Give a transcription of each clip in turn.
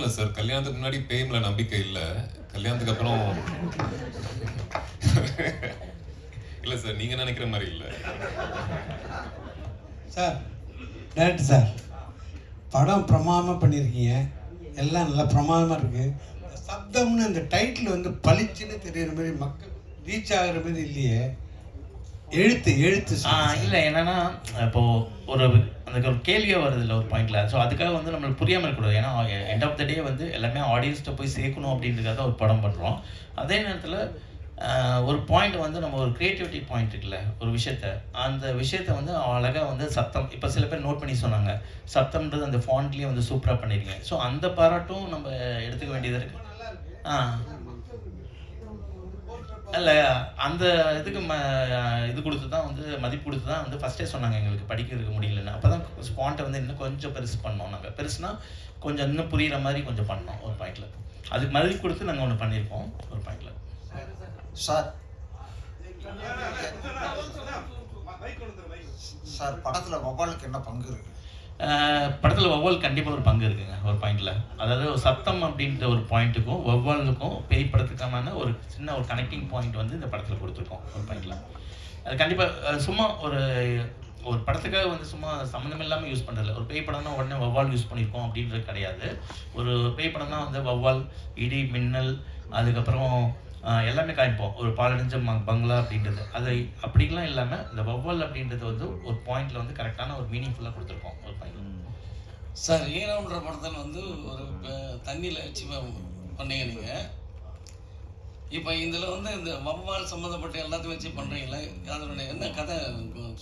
இல்லை சார், கல்யாணத்துக்கு முன்னாடி பேய்ல நம்பிக்கை இல்லை, கல்யாணத்துக்கு அப்புறம் இல்லை சார், நீங்க நினைக்கிற மாதிரி இல்லை சார். டேரக்டர் சார், படம் பிரமாதமாக பண்ணியிருக்கீங்க, எல்லாம் நல்லா பிரமாதமாக இருக்குது. சப்தம்னு அந்த டைட்டில் வந்து பளிச்சுன்னு தெரியுற மாதிரி மக்கள் ரீச் ஆகிற மாதிரி இல்லையே. எழுத்து இல்லை, என்னன்னா இப்போது அந்த ஒரு கேள்வியாக வருது இல்லை ஒரு பாயிண்ட்ல. ஸோ அதுக்காக வந்து நம்மளுக்கு புரியாமல் இருக்கக்கூடாது. ஏன்னா எண்ட் ஆஃப் த டே வந்து எல்லாமே ஆடியன்ஸ்கிட்ட போய் சேர்க்கணும் அப்படின்றதுக்காக ஒரு படம் பண்ணுறோம். அதே நேரத்தில் ஒரு பாயிண்ட் வந்து நம்ம ஒரு க்ரியேட்டிவிட்டி பாயிண்ட் இருக்குல்ல, ஒரு அந்த விஷயத்த வந்து அழகாக வந்து சத்தம், இப்போ சில பேர் நோட் பண்ணி சொன்னாங்க, சத்தம்ன்றது அந்த ஃபாண்ட்லேயே வந்து சூப்பராக பண்ணியிருக்கீங்க. ஸோ அந்த பாராட்டும் நம்ம எடுத்துக்க வேண்டியது இருக்குது. இல்லை, அந்த இதுக்கு இது கொடுத்து தான் வந்து மதிப்பு கொடுத்து தான் வந்து ஃபஸ்ட்டே சொன்னாங்க எங்களுக்கு படிக்கிறதுக்கு முடியலன்னு. அப்போ தான் ஸ்பாண்ட்டை வந்து இன்னும் கொஞ்சம் பெருசு பண்ணோம். நாங்கள் பெருசுனா கொஞ்சம் இன்னும் புரிகிற மாதிரி கொஞ்சம் பண்ணோம் ஒரு பாயிண்டில். அதுக்கு மதிப்பு கொடுத்து நாங்கள் ஒன்று பண்ணியிருக்கோம் ஒரு பாயிண்டில். சார் படத்தில் வவ்வாலுக்கு என்ன பங்கு இருக்குது? படத்தில் வவ்வால் கண்டிப்பாக ஒரு பங்கு இருக்குங்க ஒரு பாயிண்டில். அதாவது ஒரு சத்தம் அப்படின்ற ஒரு பாயிண்ட்டுக்கும் வவ்வாலுக்கும் பேய் படத்துக்கான ஒரு சின்ன ஒரு கனெக்டிங் பாயிண்ட் வந்து இந்த படத்தில் கொடுத்துருக்கோம் ஒரு பாயிண்டில். அது கண்டிப்பாக சும்மா ஒரு படத்துக்காக வந்து சும்மா சம்மந்தம் இல்லாமல் யூஸ் பண்ணுறதில்ல. ஒரு பேய் படம்னா உடனே வவ்வால் யூஸ் பண்ணியிருக்கோம் அப்படின்றது கிடையாது. ஒரு பேய் படம்னா வந்து வவ்வால், இடி, மின்னல், அதுக்கப்புறம் எல்லாமே காமிப்போம். ஒரு பாலடைஞ்ச பங்களா அப்படின்றது அது அப்படிலாம் இல்லாமல் இந்த வவ்வால் அப்படின்றது வந்து ஒரு பாயிண்டில் வந்து கரெக்டான ஒரு மீனிங்ஃபுல்லாக கொடுத்துருக்கோம் ஒரு பாயிண்ட். சார், ஈரம்ன்ற படத்தில் வந்து ஒரு தண்ணியில் வச்சு பண்ணீங்க நீங்கள். இப்போ இதில் வந்து இந்த வவ்வால் சம்மந்தப்பட்ட எல்லாத்தையும் வச்சு பண்ணுறீங்களே, அதனுடைய என்ன கதை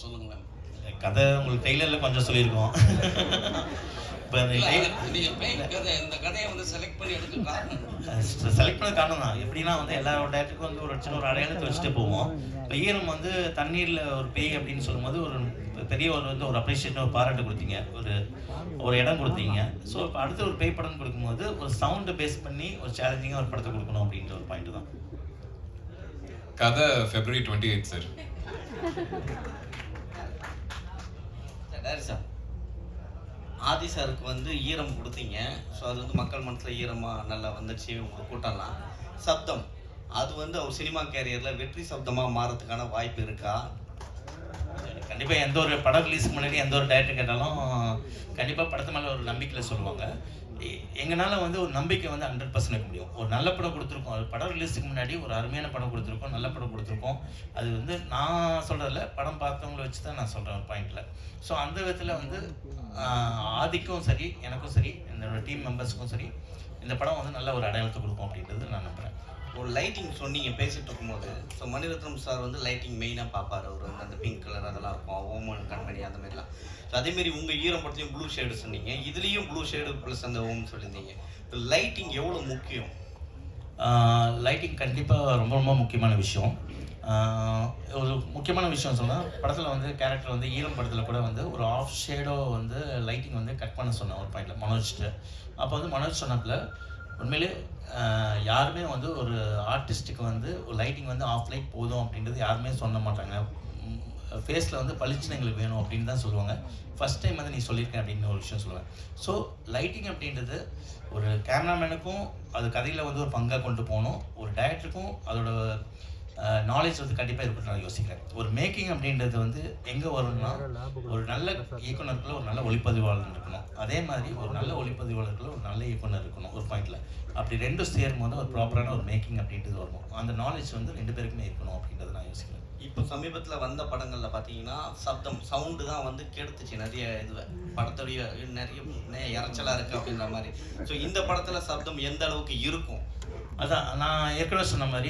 சொல்லுங்களேன். கதை உங்களுக்கு ட்ரெய்லரில் கொஞ்சம் சொல்லியிருக்கோம். இப்போ இந்த கதையை வந்து செலக்ட் பண்ணி எடுக்க காரணம், செலக்ட் பண்ண காரணம் தான் எப்படின்னா வந்து எல்லா டேரக்டருக்கும் வந்து ஒரு சின்ன ஒரு அடையாளத்தை வச்சுட்டு போவோம். இப்போ ஈரம் வந்து தண்ணீரில் ஒரு பேய் அப்படின்னு சொல்லும்போது ஒரு பெரிய ஒரு அப்ரிஷியேஷன், ஒரு பாராட்டு கொடுத்தீங்க, ஒரு இடம் கொடுத்தீங்க. ஸோ இப்போ அடுத்து ஒரு பேய் படம் கொடுக்கும்போது ஒரு சவுண்டை பேஸ் பண்ணி ஒரு சேலஞ்சிங்காக ஒரு படத்தை கொடுக்கணும் அப்படின்ற ஒரு பாயிண்ட் தான். கதை February 28 சார். சார், ஆதி சாருக்கு வந்து ஈரம் கொடுத்தீங்க. ஸோ அது வந்து மக்கள் மனசில் ஈரமாக நல்லா வந்துச்சு உங்களுக்கு கூட்டம்லாம். சப்தம் அது வந்து அவர் சினிமா கேரியரில் வெற்றி சப்தமாக மாறதுக்கான வாய்ப்பு இருக்கா? கண்டிப்பாக எந்த ஒரு படம் ரிலீஸ்க்கு முன்னாடி எந்த ஒரு டைரக்டர் கேட்டாலும் கண்டிப்பாக படத்து மேலே ஒரு நம்பிக்கையில் சொல்லுவாங்க. எங்களால் வந்து ஒரு நம்பிக்கை வந்து 100% இருக்க முடியும். ஒரு நல்ல படம் கொடுத்துருக்கோம், அது படம் ரிலீஸுக்கு முன்னாடி ஒரு அருமையான படம் கொடுத்துருக்கோம், நல்ல படம் கொடுத்துருக்கோம். அது வந்து நான் சொல்கிறதில்ல, படம் பார்த்தவங்கள வச்சு தான் நான் சொல்கிறேன் ஒரு பாயிண்டில். ஸோ அந்த விதத்தில் வந்து ஆதிக்கும் சரி, எனக்கும் சரி, என்னோடய டீம் மெம்பர்ஸுக்கும் சரி, இந்த படம் வந்து நல்ல ஒரு அடையாளத்தை கொடுக்கும் அப்படின்றது நான் நம்புகிறேன். ஒரு லைட்டிங் சொன்னீங்க பேசிகிட்டு இருக்கும்போது. ஸோ மணிரத்னம் சார் வந்து லைட்டிங் மெயினாக பார்ப்பார். அவர் வந்து அந்த பிங்க் கலர் அதெல்லாம் இருக்கும், ஓமன் கண்மணி அந்த மாதிரிலாம். ஸோ அதேமாரி உங்கள் ஈரம் படத்துலையும் ப்ளூ ஷேடு சொன்னீங்க, இதுலேயும் ப்ளூ ஷேடு ப்ளஸ் அந்த ஓம் சொல்லியிருந்தீங்க. லைட்டிங் எவ்வளோ முக்கியம்? லைட்டிங் கண்டிப்பாக ரொம்ப ரொம்ப முக்கியமான விஷயம். ஒரு முக்கியமான விஷயம் சொன்னால், படத்தில் வந்து கேரக்டர் வந்து ஈரம் படத்தில் கூட வந்து ஒரு ஆஃப் ஷேடோ வந்து லைட்டிங் வந்து கட் பண்ண சொன்னேன் ஒரு பாயிண்டில் மனோஜ்ட்டு. அப்போ வந்து மனோஜ் சொன்னப்பில் உண்மையிலே யாருமே வந்து ஒரு ஆர்டிஸ்ட்டுக்கு வந்து ஒரு லைட்டிங் வந்து ஆஃப் லைட் போதும் அப்படின்றது யாருமே சொல்ல மாட்டாங்க. ஃபேஸில் வந்து பளிச்சுன்னு எங்களுக்கு வேணும் அப்படின்னு தான் சொல்லுவாங்க. ஃபஸ்ட் டைம் வந்து நீ சொல்லியிருக்கேன் அப்படின்னு ஒரு விஷயம் சொல்லுவேன். ஸோ லைட்டிங் அப்படின்றது ஒரு கேமராமேனுக்கும் அது கதையில் வந்து ஒரு பங்காக கொண்டு போகணும், ஒரு டைரக்டருக்கும் அதோட நாலேஜ் வந்து கண்டிப்பாக இருக்கட்டும் நான் யோசிக்கிறேன். ஒரு மேக்கிங் அப்படின்றது வந்து எங்கே வரும்னா, ஒரு நல்ல இயக்குனருக்குள்ள ஒரு நல்ல ஒளிப்பதிவாளர் இருக்கணும், அதே மாதிரி ஒரு நல்ல ஒளிப்பதிவாளருக்குள்ள ஒரு நல்ல இயக்குனர் இருக்கணும் ஒரு பாயிண்டில். அப்படி ரெண்டும் சேரும்போது ஒரு ப்ராப்பரான ஒரு மேக்கிங் அப்படின்றது வரணும். அந்த நாலேஜ் வந்து 2 பேருக்குமே இருக்கணும் அப்படின்றத நான் யோசிக்கிறேன். இப்போ சமீபத்தில் வந்த படங்களில் பார்த்தீங்கன்னா சவுண்டு தான் வந்து கெடுத்துச்சு நிறைய இதுவை, படத்துடைய நிறைய இறைச்சலாக இருக்குது அப்படின்ற மாதிரி. ஸோ இந்த படத்தில் சப்தம் எந்த அளவுக்கு இருக்கும்? அதான் நான் ஏற்கனவே சொன்ன மாதிரி